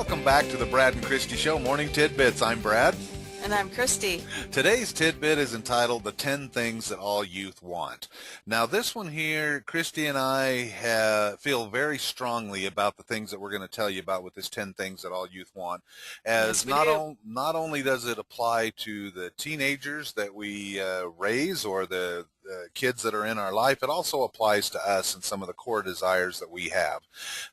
Welcome back to the Brad and Christie Show, Morning Tidbits. I'm Brad. And I'm Christy. Today's tidbit is entitled The 10 Things That All Youth Want. Now this one here, Christy and I feel very strongly about the things that we're going to tell you about with this 10 Things That All Youth Want. As Yes, not only does it apply to the teenagers that we raise or the kids that are in our life, it also applies to us and some of the core desires that we have.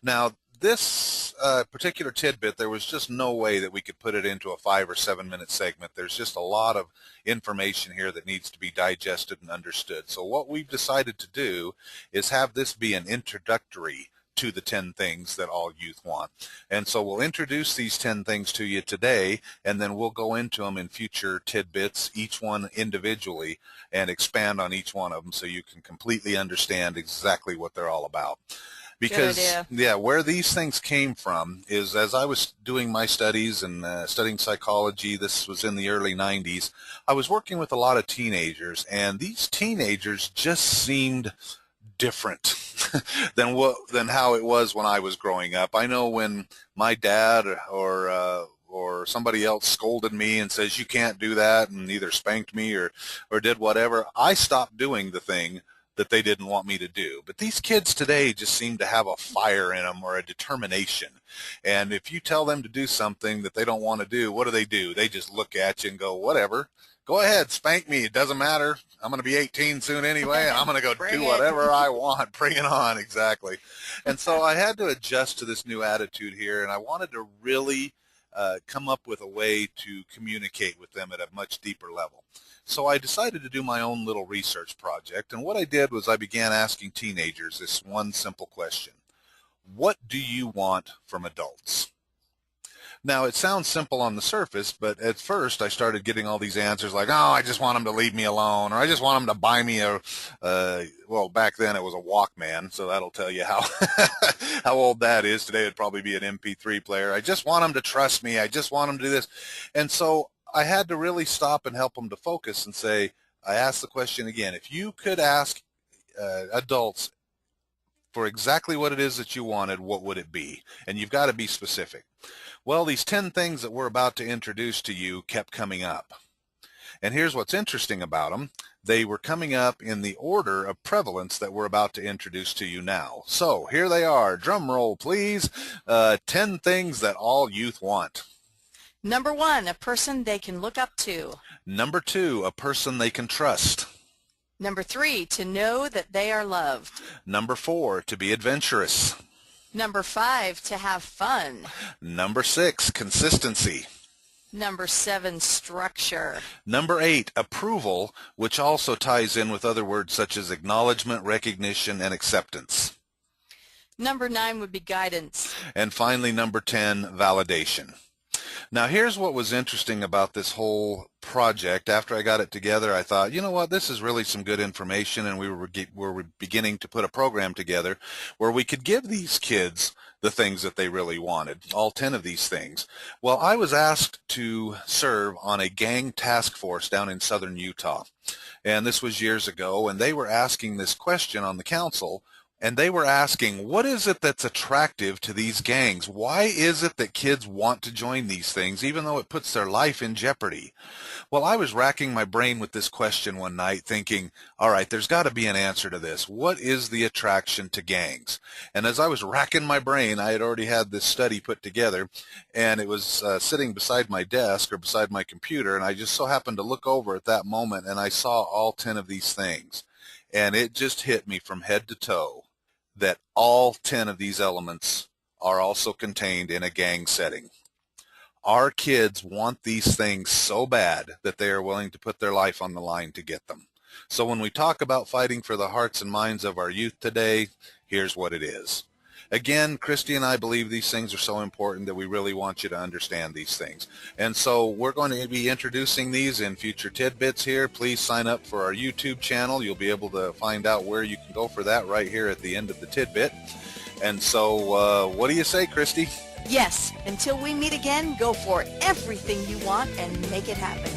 Now, this particular tidbit, there was just no way that we could put it into a 5 or 7 minute segment. There's just a lot of information here that needs to be digested and understood. So what we've decided to do is have this be an introductory to the 10 things that all youth want. And so we'll introduce these 10 things to you today, and then we'll go into them in future tidbits, each one individually, and expand on each one of them so you can completely understand exactly what they're all about. Because, yeah, where these things came from is as I was doing my studies and studying psychology, this was in the early 90s, I was working with a lot of teenagers, and these teenagers just seemed different than how it was when I was growing up. I know when my dad or somebody else scolded me and says, you can't do that, and either spanked me or did whatever, I stopped doing the thing that they didn't want me to do. But these kids today just seem to have a fire in them or a determination. And if you tell them to do something that they don't want to do, what do? They just look at you and go, whatever. Go ahead, spank me. It doesn't matter. I'm going to be 18 soon anyway, and I'm going to go do whatever I want. Bring it on, exactly. And so I had to adjust to this new attitude here, and I wanted to really come up with a way to communicate with them at a much deeper level. So I decided to do my own little research project, and what I did was I began asking teenagers this one simple question. What do you want from adults? Now, it sounds simple on the surface, but at first I started getting all these answers like, oh, I just want them to leave me alone, or I just want them to buy me well, back then it was a Walkman, so that'll tell you how how old that is. Today it'd probably be an MP3 player. I just want them to trust me. I just want them to do this. And so I had to really stop and help them to focus and say, I asked the question again, if you could ask adults for exactly what it is that you wanted, what would it be? And you've got to be specific. Well, these 10 things that we're about to introduce to you kept coming up. And here's what's interesting about them. They were coming up in the order of prevalence that we're about to introduce to you now. So here they are. Drum roll, please. 10 things that all youth want. Number 1, a person they can look up to. Number 2, a person they can trust. Number 3, to know that they are loved. Number 4, to be adventurous. Number 5, to have fun. Number 6, consistency. Number 7, structure. Number 8, approval, which also ties in with other words such as acknowledgement, recognition, and acceptance. Number 9 would be guidance. And finally, number 10, validation. Now, here's what was interesting about this whole project. After I got it together, I thought, you know what, this is really some good information, and we were beginning to put a program together where we could give these kids the things that they really wanted, all 10 of these things. Well, I was asked to serve on a gang task force down in southern Utah, and this was years ago, and they were asking this question on the council. And they were asking, what is it that's attractive to these gangs? Why is it that kids want to join these things, even though it puts their life in jeopardy? Well, I was racking my brain with this question one night thinking, all right, there's got to be an answer to this. What is the attraction to gangs? And as I was racking my brain, I had already had this study put together, and it was sitting beside my desk or beside my computer, and I just so happened to look over at that moment, and I saw all 10 of these things. And it just hit me from head to toe that all 10 of these elements are also contained in a gang setting. Our kids want these things so bad that they are willing to put their life on the line to get them. So when we talk about fighting for the hearts and minds of our youth today, here's what it is. Again, Christy and I believe these things are so important that we really want you to understand these things. And so we're going to be introducing these in future tidbits here. Please sign up for our YouTube channel. You'll be able to find out where you can go for that right here at the end of the tidbit. And so what do you say, Christy? Yes, until we meet again, go for everything you want and make it happen.